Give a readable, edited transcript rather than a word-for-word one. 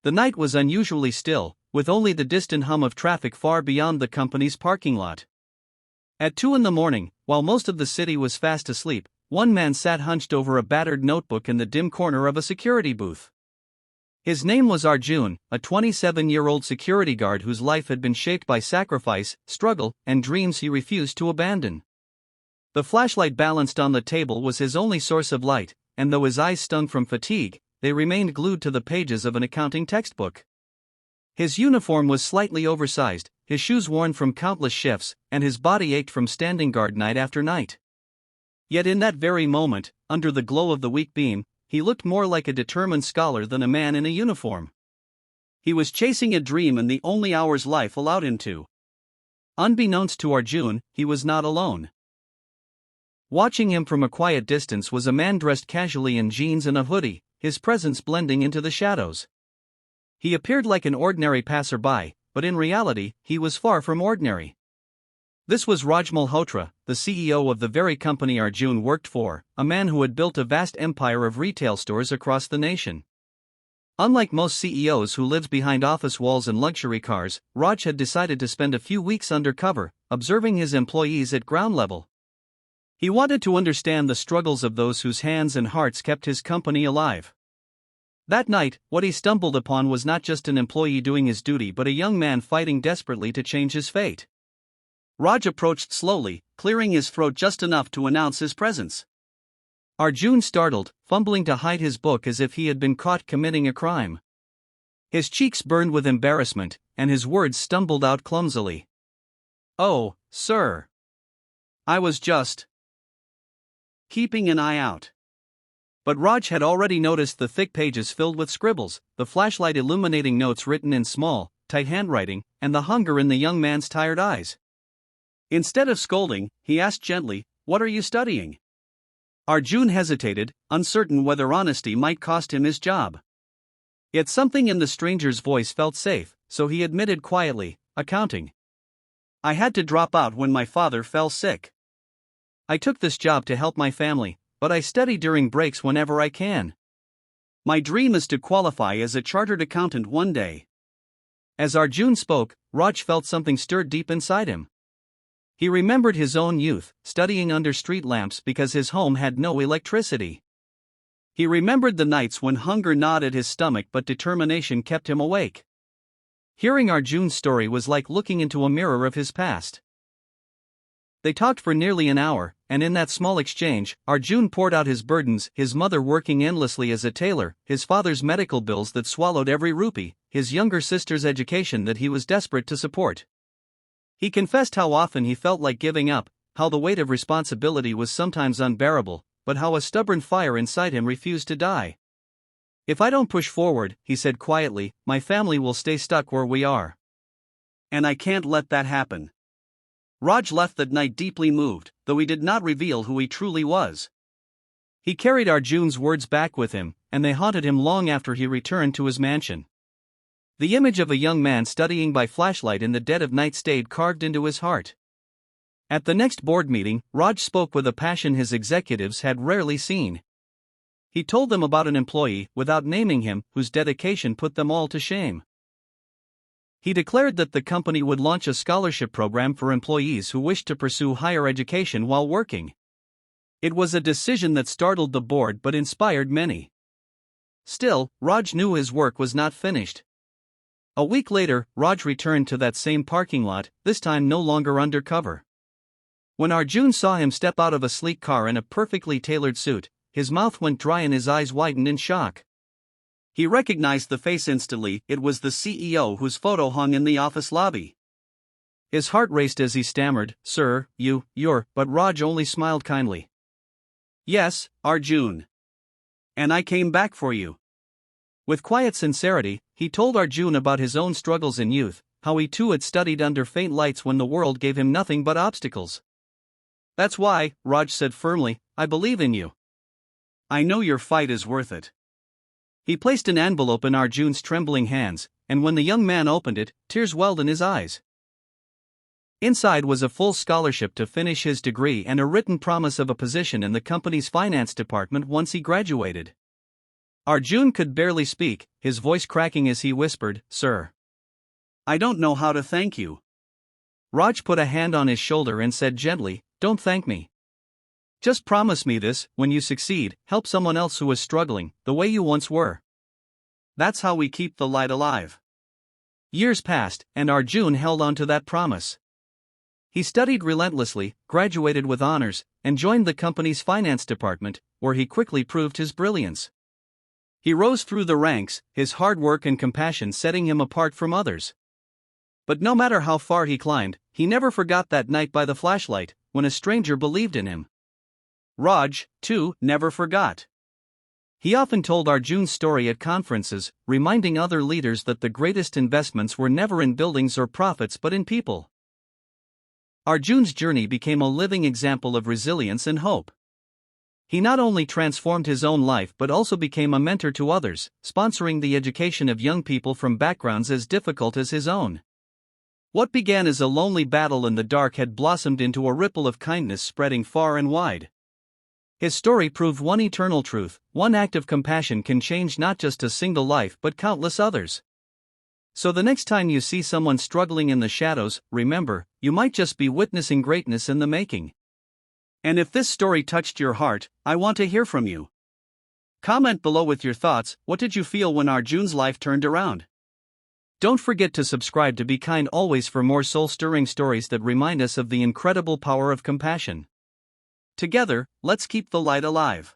The night was unusually still, with only the distant hum of traffic far beyond the company's parking lot. At 2 in the morning, while most of the city was fast asleep, one man sat hunched over a battered notebook in the dim corner of a security booth. His name was Arjun, a 27-year-old security guard whose life had been shaped by sacrifice, struggle, and dreams he refused to abandon. The flashlight balanced on the table was his only source of light, and though his eyes stung from fatigue, they remained glued to the pages of an accounting textbook. His uniform was slightly oversized, his shoes worn from countless shifts, and his body ached from standing guard night after night. Yet in that very moment, under the glow of the weak beam, he looked more like a determined scholar than a man in a uniform. He was chasing a dream in the only hours life allowed him to. Unbeknownst to Arjun, he was not alone. Watching him from a quiet distance was a man dressed casually in jeans and a hoodie, his presence blending into the shadows. He appeared like an ordinary passerby, but in reality, he was far from ordinary. This was Raj Malhotra, the CEO of the very company Arjun worked for, a man who had built a vast empire of retail stores across the nation. Unlike most CEOs who lived behind office walls and luxury cars, Raj had decided to spend a few weeks undercover, observing his employees at ground level. He wanted to understand the struggles of those whose hands and hearts kept his company alive. That night, what he stumbled upon was not just an employee doing his duty but a young man fighting desperately to change his fate. Raj approached slowly, clearing his throat just enough to announce his presence. Arjun startled, fumbling to hide his book as if he had been caught committing a crime. His cheeks burned with embarrassment, and his words stumbled out clumsily. "Oh, sir. I was just keeping an eye out." But Raj had already noticed the thick pages filled with scribbles, the flashlight illuminating notes written in small, tight handwriting, and the hunger in the young man's tired eyes. Instead of scolding, he asked gently, "What are you studying?" Arjun hesitated, uncertain whether honesty might cost him his job. Yet something in the stranger's voice felt safe, so he admitted quietly, "Accounting. I had to drop out when my father fell sick. I took this job to help my family, but I study during breaks whenever I can. My dream is to qualify as a chartered accountant one day." As Arjun spoke, Raj felt something stirred deep inside him. He remembered his own youth, studying under street lamps because his home had no electricity. He remembered the nights when hunger gnawed at his stomach but determination kept him awake. Hearing Arjun's story was like looking into a mirror of his past. They talked for nearly an hour, and in that small exchange, Arjun poured out his burdens, his mother working endlessly as a tailor, his father's medical bills that swallowed every rupee, his younger sister's education that he was desperate to support. He confessed how often he felt like giving up, how the weight of responsibility was sometimes unbearable, but how a stubborn fire inside him refused to die. "If I don't push forward," he said quietly, "my family will stay stuck where we are. And I can't let that happen." Raj left that night deeply moved, though he did not reveal who he truly was. He carried Arjun's words back with him, and they haunted him long after he returned to his mansion. The image of a young man studying by flashlight in the dead of night stayed carved into his heart. At the next board meeting, Raj spoke with a passion his executives had rarely seen. He told them about an employee, without naming him, whose dedication put them all to shame. He declared that the company would launch a scholarship program for employees who wished to pursue higher education while working. It was a decision that startled the board but inspired many. Still, Raj knew his work was not finished. A week later, Raj returned to that same parking lot, this time no longer undercover. When Arjun saw him step out of a sleek car in a perfectly tailored suit, his mouth went dry and his eyes widened in shock. He recognized the face instantly. It was the CEO whose photo hung in the office lobby. His heart raced as he stammered, "Sir, you're," but Raj only smiled kindly. "Yes, Arjun. And I came back for you." With quiet sincerity, he told Arjun about his own struggles in youth, how he too had studied under faint lights when the world gave him nothing but obstacles. "That's why," Raj said firmly, "I believe in you. I know your fight is worth it." He placed an envelope in Arjun's trembling hands, and when the young man opened it, tears welled in his eyes. Inside was a full scholarship to finish his degree and a written promise of a position in the company's finance department once he graduated. Arjun could barely speak, his voice cracking as he whispered, "Sir, I don't know how to thank you." Raj put a hand on his shoulder and said gently, "Don't thank me. Just promise me this: when you succeed, help someone else who is struggling, the way you once were. That's how we keep the light alive." Years passed, and Arjun held on to that promise. He studied relentlessly, graduated with honors, and joined the company's finance department, where he quickly proved his brilliance. He rose through the ranks, his hard work and compassion setting him apart from others. But no matter how far he climbed, he never forgot that night by the flashlight, when a stranger believed in him. Raj, too, never forgot. He often told Arjun's story at conferences, reminding other leaders that the greatest investments were never in buildings or profits but in people. Arjun's journey became a living example of resilience and hope. He not only transformed his own life but also became a mentor to others, sponsoring the education of young people from backgrounds as difficult as his own. What began as a lonely battle in the dark had blossomed into a ripple of kindness spreading far and wide. His story proved one eternal truth: one act of compassion can change not just a single life but countless others. So the next time you see someone struggling in the shadows, remember, you might just be witnessing greatness in the making. And if this story touched your heart, I want to hear from you. Comment below with your thoughts. What did you feel when Arjun's life turned around? Don't forget to subscribe to Be Kind Always for more soul-stirring stories that remind us of the incredible power of compassion. Together, let's keep the light alive.